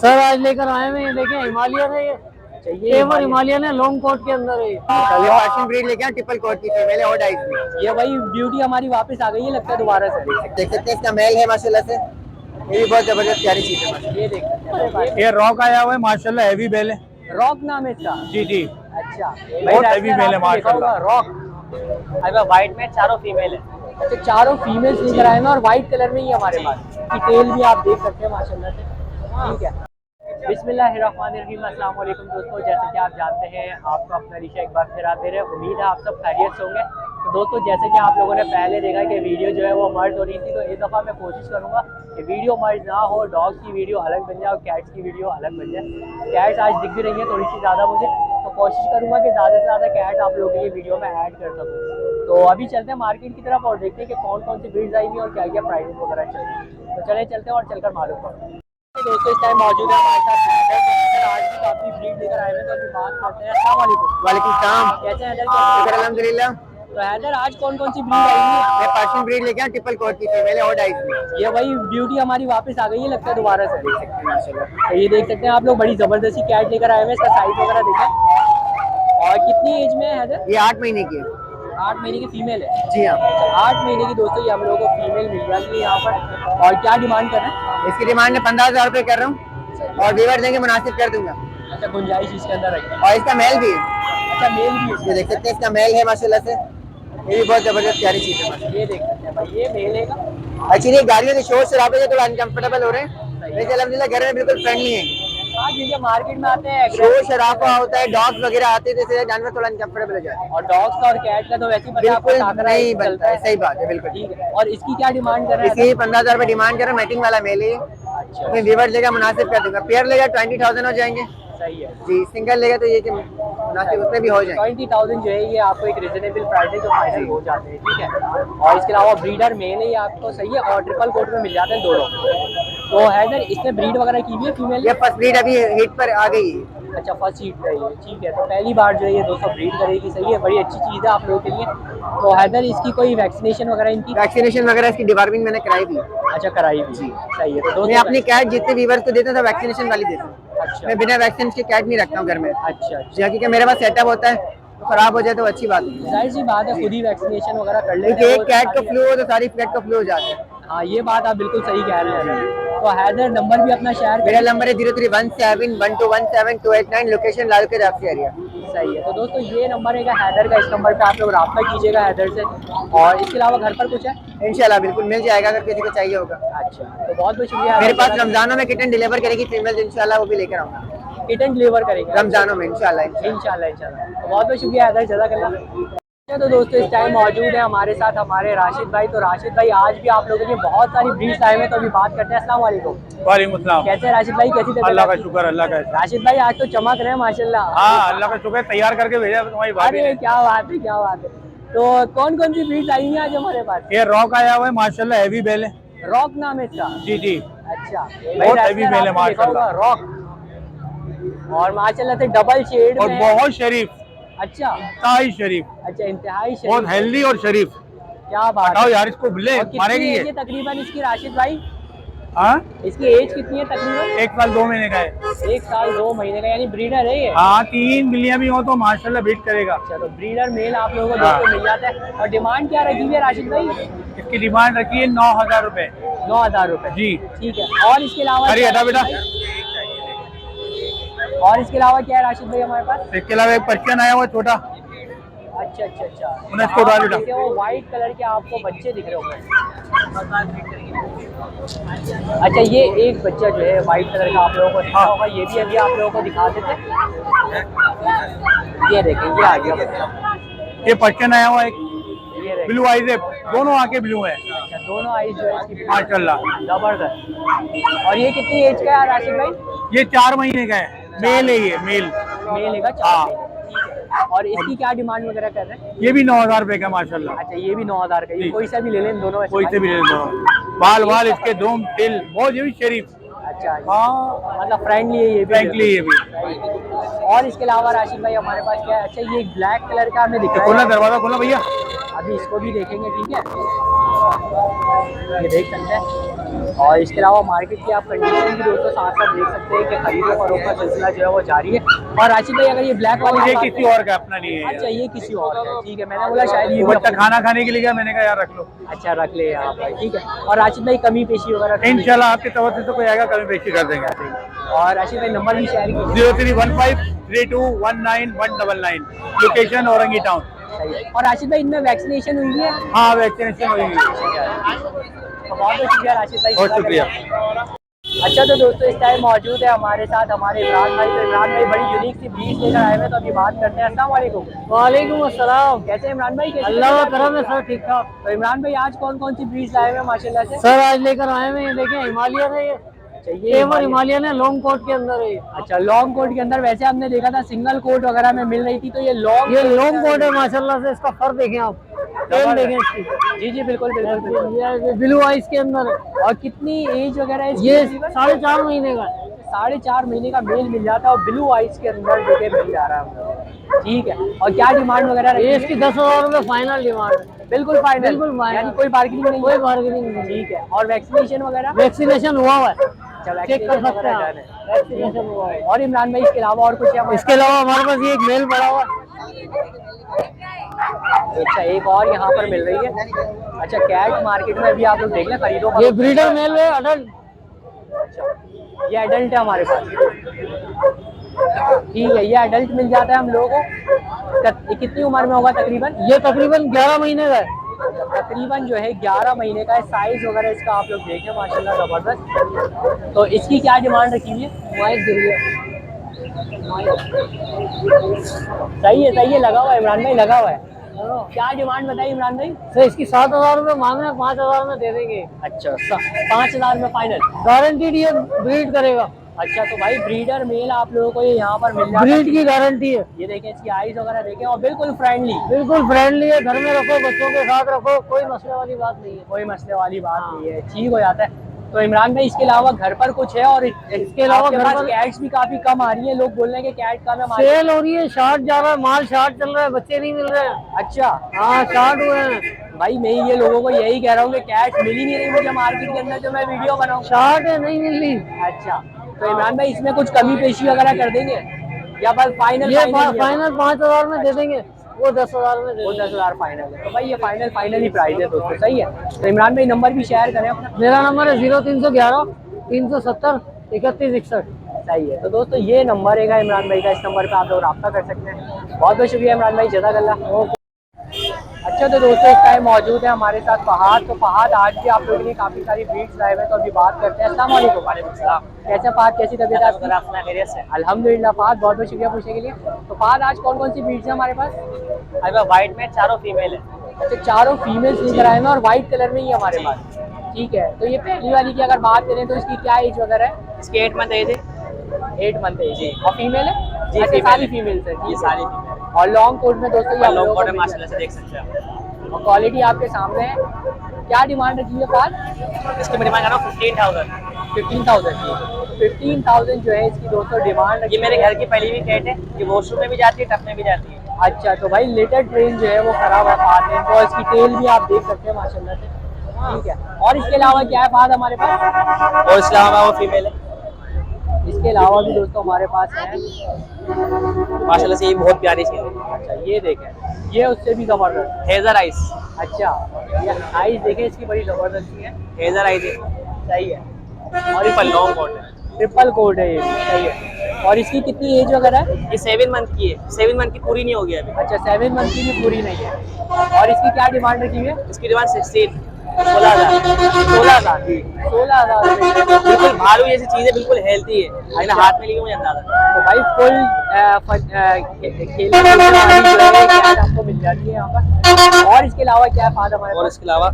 Sir आज लेकर आए हैं, ये देखें हिमालयन है। ये चाहिए हिमालयन है, लॉन्ग कोट के अंदर है। ये पर्शियन ब्रीड लेके आए, ट्रिपल कोट की फीमेल है और डाइज में। ये भाई ब्यूटी हमारी वापस आ गई है, लगता है दोबारा से। देख सकते हैं इसका मेल है माशाल्लाह से, ये भी बहुत जबरदस्त प्यारी चीज है माशाल्लाह। ये देख सकते हैं, ये रॉक आया हुआ है माशाल्लाह, हैवी बेल है। रॉक नाम है इसका। जी जी, अच्छा बहुत हैवी बेल है माशाल्लाह। रॉक अगर व्हाइट में चारों फीमेल है। अच्छा चारों फीमेल्स लेकर आए हैं और व्हाइट कलर में ही हमारे पास। डिटेल भी आप देख सकते हैं माशाल्लाह से। ठीक है, बिस्मिल्लाहिर्रहमानिर्रहीम। अस्सलाम वालेकुम दोस्तों, जैसे कि आप जानते हैं आपको अपना रिशा एक बार फिर आप दे रहे हैं। उम्मीद है आप सब खैरियत से होंगे। तो दोस्तों जैसे कि आप लोगों ने पहले देखा कि वीडियो जो है वो मर्ज हो रही थी, तो इस दफ़ा मैं कोशिश करूँगा कि वीडियो मर्ज ना हो, डॉग्स की वीडियो अलग बन जाए और कैट्स की वीडियो अलग बन जाए। कैट्स आज दिख भी रही है थोड़ी सी ज़्यादा मुझे, तो कोशिश करूँगा कि ज़्यादा से ज़्यादा कैट आप लोगों के लिए वीडियो में ऐड कर सकूँ। तो अभी चलते हैं मार्केट की तरफ और देखते हैं कि कौन कौन सी ब्रीड्स आई हुई और क्या क्या प्राइस वगैरह चल रही है। तो चले चलते हैं और चलकर मालूम करते हैं। दोस्तों इस टाइम मौजूद है हमारे साथ हैदर। तो आज भी काफी ब्रीड लेकर आए हैं, तो अभी बात करते हैं। अस्सलाम वालेकुम। वालेकुम सलाम। कैसे हैं हैदर? शुक्र अल्हम्दुलिल्लाह। तो हैदर आज कौन कौन सी ब्रीड आई है? मैं पर्शियन ब्रीड लेके आया, ट्रिपल कोट की फीमेल है और डाइज में। ये वही ब्यूटी हमारी वापस आ गई है, लगता है दोबारा से। देख सकते हैं माशाल्लाह। तो ये देख सकते हैं आप लोग, बड़ी जबरदस्ती कैट लेकर आए हुए हैं। इसका साइज वगैरह देखें। और कितनी एज में है हैदर? ये 8 महीने की है। 8 महीने की फीमेल है। जी हाँ। 8 महीने की दोस्तों ये हम लोगों को फीमेल मिल जाती है यहाँ पर। और क्या डिमांड कर रहे हैं? इसकी डिमांड है 15,000 रुपये कर रहा हूँ और वीवर देंगे मुनासिब कर दूंगा। अच्छा गुंजाइश इसके अंदर रखी। और इसका मेल भी है। अच्छा मेल भी है। ये देख सकते हैं इसका मेल है माशाल्लाह से, ये भी बहुत जबरदस्त प्यारी चीज है माशाल्लाह। ये देख सकते हैं भाई, ये मेल है। एक्चुअली गाड़ियों के शोर शराबे से थोड़ा अनकंफर्टेबल हो रहे हैं, लेकिन अल्हम्दुलिल्लाह घर में बिल्कुल फ्रेंडली है। हाँ क्योंकि मार्केट में आते हैं शोर शराबा होता है, डॉग्स वगैरह आते हैं, जैसे जानवर थोड़ा अनकंफर्टेबल हो जाता है। और डॉग्स का और कैट का तो वैसे ही पता है आपको, बिल्कुल टाकरा नहीं चलता बनता है, सही बात है बिल्कुल। ठीक है। और इसकी क्या डिमांड कर रहे हैं? इसकी 15,000 रुपये डिमांड कर रहा हूँ, मैटिंग वाला मेल है। अच्छा मैं वीवर लेगा मुनासिब कर दूंगा। पेयर लेगा 20,000 हो जाएंगे। सही है। जी, सिंगल लेगा तो ये कि मुनासिब उसमें भी हो जाएंगे। 20,000 जो है ये आपको एक रिजनेबल प्राइस है जो फाइनल हो जाते हैं। ठीक है। और इसके अलावा ब्रीडर मेल है ये आपको, सही है। और ट्रिपल कोट में मिल जाते हैं दोनों। तो हैदर इसने ब्रीड वगैरह की हुई है फीमेल? ये फर्स्ट ब्रीड अभी हिट पर आ गई है। अच्छा फर्स्ट हीट पे है। ठीक है, तो पहली बार जो है ये दोस्तों ब्रीड करेगी। सही है, बड़ी अच्छी चीज़ है आप लोगों के लिए। तो हैदर इसकी कोई वैक्सीनेशन वगैरह इनकी? वैक्सीनेशन वगैरह इसकी डिवार्मिंग मैंने कराई थी। अच्छा कराई भी। सही है। तो मैं अपनी कैट जितने वीवर्स को देता था वैक्सीनेशन वाली देता हूँ। अच्छा मैं बिना वैक्सीन के कैट नहीं रखता हूँ घर में। अच्छा क्योंकि मेरे पास सेटअप होता है, तो खराब हो जाए तो अच्छी बात है। जाहिर सी बात है, खुद ही वैक्सीनेशन वगैरह कर लेते क्योंकि हैं। एक कैट का फ्लू हो तो सारी कैट का फ्लू हो जाता है। हाँ ये बात आप बिल्कुल सही कह रहे हैं। तो हैदर नंबर भी अपना शेयर मेरा करें। नंबर है 03171217 लोकेशन लालगंज आपकी एरिया। सही है। तो दोस्तों ये नंबर है हैदर का, इस नंबर पे आप लोग रब्ता कीजिएगा हैदर से। और इसके अलावा घर पर कुछ है? इंशाल्लाह बिल्कुल मिल जाएगा अगर किसी को चाहिए होगा। अच्छा तो बहुत बहुत शुक्रिया। मेरे पास रमजानों में किटन डिलीवर करेगी फीमेल, इंशाल्लाह वो भी लेकर आऊंगा किटन डिलीवर करेंगे रमजानों में इंशाल्लाह। इंशाल्लाह इंशाल्लाह। तो बहुत बहुत शुक्रिया हैदर, जज़ाकल्लाह। तो दोस्तों इस टाइम मौजूद है हमारे साथ हमारे राशिद भाई। तो राशिद भाई आज भी आप लोगों के लिए बहुत सारी ब्रीड्स आए हुए हैं, तो अभी बात करते हैं। अस्सलाम वालेकुम। वालेकुम अस्सलाम। कैसे हैं राशिद भाई? कैसी तबीयत? अल्लाह का शुक्र, अल्लाह का। राशिद भाई आज तो चमक रहे हैं माशाल्लाह। हाँ अल्लाह का शुक्र, तैयार करके भेजा तुम्हारी भाभी अरे ने। क्या बात है, क्या बात है। तो कौन कौन सी ब्रीड्स आई हैं आज हमारे पास? ये रॉक आया हुआ है माशाल्लाह, हैवी बेल है। रॉक नाम है इसका? जी जी, अच्छा बहुत हैवी बेल है माशाल्लाह। रॉक और माशाल्लाह से डबल शेड और में। बहुत शरीफ, अच्छा इंतहाई शरीफ, अच्छा इंतहाई शरीफ। बहुत हेल्दी और शरीफ। क्या बात बताओ है। यार, इसको ले और कितनी मारेगी एज है ये? तकरीबन इसकी राशिद भाई? हाँ इसकी एज कितनी है तकरीबन? 1 साल 2 महीने का है। 1 साल 2 महीने का, यानी ब्रीडर है ये? हाँ 3 बिल्लियां भी हो तो माशाल्लाह ब्रीड करेगा। अच्छा तो ब्रीडर मेल आप लोगों को दोस्तों मिल जाता है। और डिमांड क्या रखी हुई है राशिद भाई? इसकी डिमांड रखी है 9,000 रुपए। 9,000 रुपए जी ठीक है। और इसके अलावा अरे क्या हटा है बेटा। राशिद भाई? और इसके अलावा क्या है राशिद भाई हमारे पास? इसके अलावा एक पर्शियन आया हुआ है छोटा। अच्छा अच्छा अच्छा। उन्हें इसको डाल बेटा। देखिए वो व्हाइट कलर के आपको बच्चे दिख रहे होंगे। अच्छा ये एक बच्चा जो है व्हाइट कलर का आप लोगों को दिखा होगा, ये भी अभी आप लोगों को दिखा देते हैं। ये देखें ये आ गया बच्चा। ये पर्शियन आया हुआ है, ये देखें। ब्लू आइज है, दोनों आंखें ब्लू है अच्छा दोनों आइज जो है इसकी माशाल्लाह। जबरदस्त। और ये कितनी एज का है राशिद भाई? ये 4 महीने का है, मेल है ये मेल। मेल है का 4 महीने। और इसकी क्या डिमांड वगैरह कर रहे हैं? ये भी 9,000 रुपए का माशाल्लाह। अच्छा ये भी 9,000 का, ये कोई सा भी ले लें दोनों ऐसे कोई से भी ले लो। बाल वाल इसके दोम तिल बहुत ये भी शरीफ। अच्छा हाँ मतलब फ्रेंडली है ये भी? फ्रेंकली ये भी। और इसके अलावा राशिद भाई हमारे पास क्या है? अच्छा ये ब्लैक कलर का हमें दिख रहा खोलना है, दरवाजा खोलना भैया। अभी इसको भी देखेंगे। ठीक है ये देख सकते हैं। और इसके अलावा मार्केट की आप कंडीशन भी दोस्तों साथ साथ देख सकते हैं कि खरीदो फरोख्त का सिलसिला जो है वो जारी है। और राशिद भाई अगर ये ब्लैक वाली ये बात किसी करें- और का अपना नहीं है। अच्छा ये किसी और का है, ठीक है। मैंने बोला शायद ये वो भी बच्चा अपना- खाना खाने के लिए गया, मैंने कहा यार रख लो। अच्छा रख ले यहाँ पर, ठीक है। और राशिद भाई कमी पेशी वगैरह इंशाल्लाह आपकी तरफ से तो कोई आएगा, कभी बेची कर देंगे। और राशिद भाई नंबर भी शेयर कीजिए। 0315321999, लोकेशन औरंगी टाउन। सही है। और राशिद भाई इनमें वैक्सीनेशन हुई है? हाँ वैक्सीनेशन हो गई। तो बहुत बहुत शुक्रिया राशिद भाई। बहुत शुक्रिया। अच्छा तो दोस्तों इस टाइम मौजूद है हमारे साथ हमारे इमरान भाई। तो इमरान भाई बड़ी यूनिक सी ब्रीड लेकर आए हैं, तो अभी बात करते हैं। अस्सलाम वालेकुम। वालेकुम अस्सलाम। कैसे हैं इमरान भाई? कैसे अल्लाह का करम है सर, ठीक ठाक। तो इमरान भाई आज कौन कौन सी ब्रीड लाए हुए हैं माशाल्लाह से? सर आज लेकर आए हैं, ये देखें हिमालयन है, ये चाहिए पेवर हिमालयन है, लॉन्ग कोट के अंदर है ये। अच्छा लॉन्ग कोट के अंदर, वैसे हमने देखा था सिंगल कोट वगैरह में मिल रही थी, तो ये लॉन्ग लॉन्ग कोट है माशाल्लाह से। इसका फर देखें आप, टेल देखें इसकी। जी जी बिल्कुल बिल्कुल बिल्कुल। ये ब्लू आइस के अंदर है। और कितनी एज वगैरह है इसकी? ये तकरीबन 4.5 महीने का है। 4.5 महीने का मेल मिल जाता है और ब्लू आइस के अंदर देखे मिल जा रहा है हमको। ठीक है। और क्या डिमांड वगैरह रखी ये है? इसकी 10,000 रुपए फाइनल डिमांड है। बिल्कुल फाइनल, बिल्कुल final। यानी कोई बार्गेनिंग नहीं? कोई बार्गेनिंग नहीं। ठीक है। और वैक्सीनेशन वगैरह? वैक्सीनेशन हुआ हुआ है, अच्छा चेक कर सकते हैं आप। वैक्सीनेशन वैक्सीनेशन हुआ है। और इमरान भाई इसके अलावा और कुछ है? इसके अलावा हमारे पास ये एक मेल पड़ा हुआ है। अच्छा एक और यहाँ पर मिल रही है। अच्छा कैट मार्केट में भी आप लोग देख लें, खरीदो। ये ब्रीडर मेल है, अडल्ट। अच्छा ये एडल्ट है हमारे पास। ठीक है, ये एडल्ट मिल जाता है हम लोगों को। कितनी उम्र में होगा तकरीबन? ये तकरीबन 11 महीने का है। तकरीबन जो है 11 महीने का है। साइज वगैरह इसका आप लोग देखें माशाल्लाह जबरदस्त। तो इसकी क्या डिमांड रखी हुई है? माइक गिर गया। सही है, लगा हुआ है इमरान भाई, लगा हुआ है। क्या डिमांड बताई इमरान भाई? सर इसकी 7,000 रुपए मांग रहे हैं, 5,000 में दे देंगे। अच्छा 5,000 में फाइनल? गारंटीड ये ब्रीड करेगा। अच्छा तो भाई ब्रीडर मेल आप लोगों को ये यहाँ पर मिल जाता है। ब्रीड की गारंटी है। ये देखें इसकी आइज वगैरह देखें और बिल्कुल फ्रेंडली। बिल्कुल फ्रेंडली है, घर में रखो, बच्चों के साथ रखो, कोई मसले वाली बात नहीं है। कोई मसले वाली बात नहीं है, ठीक हो जाता है। तो इमरान भाई इसके अलावा घर पर कुछ है? और इसके अलावा आपके घर पास पर कैट्स भी काफी कम आ रही है, लोग बोल रहे हैं कि कैट कम है सेल हो रही है, शार्ट जा रहा है, माल शार्ट चल रहा है, बच्चे नहीं मिल रहे हैं। अच्छा हाँ शार्ट हुए हैं। भाई मैं ये लोगों को यही कह रहा हूँ कि कैट मिल ही नहीं रही मुझे मार्केट के अंदर जो मैं वीडियो बनाऊँ। शार्ट है, नहीं मिल रही। अच्छा तो इमरान भाई इसमें कुछ कमी पेशी वगैरह कर देंगे या बस फाइनल? ये फाइनल 5,000 में दे देंगे, वो 10,000 में दे वो देंगे। 10,000 फाइनल है। तो भाई ये फाइनल ही प्राइस है दोस्तों, सही है। तो इमरान भाई नंबर भी शेयर करें अपना। मेरा नंबर है 0311 370 3161। सही है। तो दोस्तों ये नंबर है इमरान भाई का, इस नंबर पे आप लोग रब्ता कर सकते हैं। बहुत बहुत शुक्रिया इमरान भाई, जज़ाकल्लाह। अच्छा तो दोस्तों इस टाइम मौजूद है हमारे साथ फहाद। तो फहाद आज भी आप लोगों के लिए काफ़ी सारी ब्रीड्स लाए हुए हैं, तो अभी बात करते हैं। अस्सलाम वालेकुम। वालेकुम सलाम। कैसे फहाद, कैसी तबीयत है आपकी? खैरियत से। अल्हम्दुलिल्लाह फहाद, बहुत बहुत शुक्रिया पूछने के लिए। तो फहाद आज कौन कौन सी ब्रीड्स हैं हमारे पास? अभी वाइट में चारों फीमेल है। अच्छा चारों फीमेल्स लेकर आए हैं और वाइट कलर में ही है हमारे पास। ठीक है। तो ये पहली वाली की अगर बात करें तो इसकी क्या एज वगैरह है? इसके 8 मंथ एज है। 8 मंथ एज जी। और फीमेल है? जी, अच्छा female सारी है। फीमेल्स है, ये ठीक है। सारी फीमेल। और लॉन्ग कोट में दोस्तों ये आप लोगों को मिल माशाल्लाह से देख सकते हैं आप। जाएगा। और क्वालिटी आपके सामने है। क्या डिमांड रखी है फहाद? इसकी मैं डिमांड कर रहा हूँ 15,000। 15,000 की। 15,000 जो है इसकी दोस्तों डिमांड। ये मेरे घर की पहली भी कैट है, ये वॉशरूम में भी जाती है, टप में भी जाती है। अच्छा तो भाई लेटर ट्रेन जो है वो खराब है फहाद में, तो इसकी टेल भी आप देख सकते हैं माशाल्लाह से। ठीक है। और इसके अलावा क्या है फहाद हमारे पास? और इसके अलावा वो फीमेल है। इसके अलावा भी दोस्तों हमारे पास है। माशाल्लाह से ये बहुत प्यारी सी है। अच्छा ये देखें, ये उससे भी जबरदस्त। हेजर आइस। अच्छा ये आइज देखें इसकी बड़ी जबरदस्त है। हेजर आइस है। सही है। और ये लॉन्ग कोट है। ट्रिपल कोड है ये भी, सही है। और इसकी कितनी एज वगैरह है? ये 7 मंथ की है। 7 मंथ की पूरी नहीं होगी अभी। अच्छा 7 मंथ की भी पूरी नहीं है। और इसकी क्या डिमांड रखी हुई है? इसकी डिमांड 16,000। 16,000 की। 16,000 बिल्कुल भालू जैसी चीज है, बिल्कुल हेल्थी है। अगर हाथ में लेके मुझे अंदाजा। तो भाई फुल खेलने वाली जो है कैट आपको मिल जाती है यहाँ पर। और इसके अलावा क्या है फाद हमारे और पास? इसके अलावा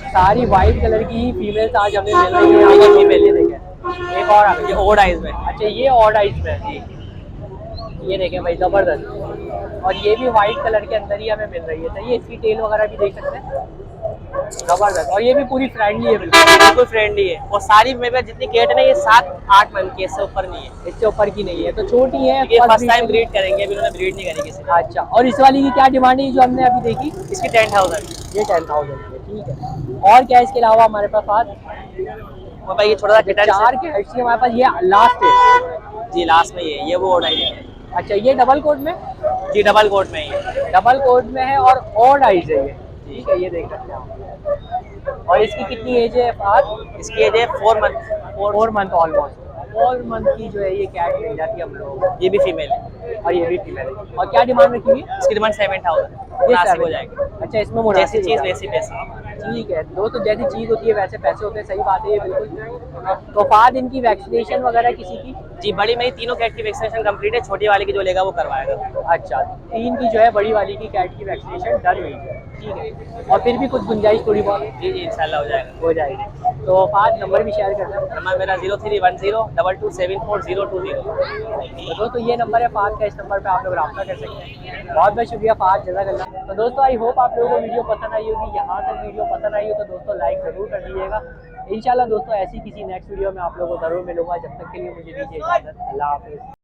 सारी वाइट कलर की ही फीमेल्स आज हमें मिल रही है यहाँ पर। फीमेल ये देखें, एक और आ गई। ये ओड आइज में। अच्छा ये ऑड आइज में है। ये देखें भाई जबरदस्त। और ये भी वाइट कलर के अंदर ही हमें मिल रही है। सही है। इसकी टेल वगैरह भी देख सकते हैं। जबरदस्त। और ये भी पूरी फ्रेंडली है बिल्कुल। बिल्कुल फ्रेंडली है। और सारी मेरे पास जितनी कैट है ना, ये 7-8 मंथ की है, इससे ऊपर नहीं है। इससे ऊपर की नहीं है, तो छोटी है। ये फर्स्ट टाइम ब्रीड करेंगे, अभी उन्होंने ब्रीड नहीं करी किसी ने। अच्छा, और इस वाली की क्या डिमांड है जो हमने अभी देखी? इसकी 10,000। ये 10,000 की है, ठीक है। और क्या है इसके अलावा हमारे पास आज? और भाई ये छोटा सा किटन 4 कैट्स हमारे पास, ये लास्ट है। जी लास्ट में ये वो ओड आई है। अच्छा, ये डबल कोट में? जी डबल कोट में ही है। डबल कोट में है और ऑड आइज है ये, ठीक है, ये देख सकते हैं आप। और इसकी कितनी एज है आज? इसकी एज है 4 मंथ। 4 month almost. 4 मंथ की जो है ये कैट मिल जाती है हम लोगों को। ये भी फीमेल है। और ये भी फीमेल है। और क्या डिमांड रखी हुई है? इसकी डिमांड 7,000 ये मुनासिब 7 हो जाएगी। अच्छा, इसमें जैसी मुनासिब चीज़ हो वैसी पैसे। जाएगी। ठीक है दोस्तों, जैसी चीज़ होती है वैसे पैसे होते हैं, सही बात है ये बिल्कुल। तो बाद इनकी वैक्सीनेशन वगैरह किसी की? जी बड़ी मेरी तीनों कैट की वैक्सीनेशन कंप्लीट है, छोटी वाली की जो लेगा वो करवाएगा। अच्छा, 3 की जो है बड़ी वाली की कैट की वैक्सीनेशन डन हुई है, ठीक है। और फिर भी कुछ गुंजाइश थोड़ी बहुत जी जी इंशाल्लाह हो जाएगा। हो जाएगी। तो बाद नंबर भी शेयर कर दें। नंबर मेरा 031022744020। तो दोस्तों ये नंबर है फाद का, इस नंबर पे आप लोग रब्ता कर सकते हैं। बहुत बहुत शुक्रिया फाद, जज़ाकल्लाह। तो दोस्तों आई होप आप लोगों को वीडियो पसंद आई होगी। यहाँ तक वीडियो पसंद आई हो तो दोस्तों लाइक ज़रूर कर दीजिएगा। इंशाल्लाह दोस्तों ऐसी किसी नेक्स्ट वीडियो में आप लोगों को ज़रूर मिलूंगा। जब तक के लिए मुझे दीजिए इजाज़त। अल्लाह हाफ़िज़।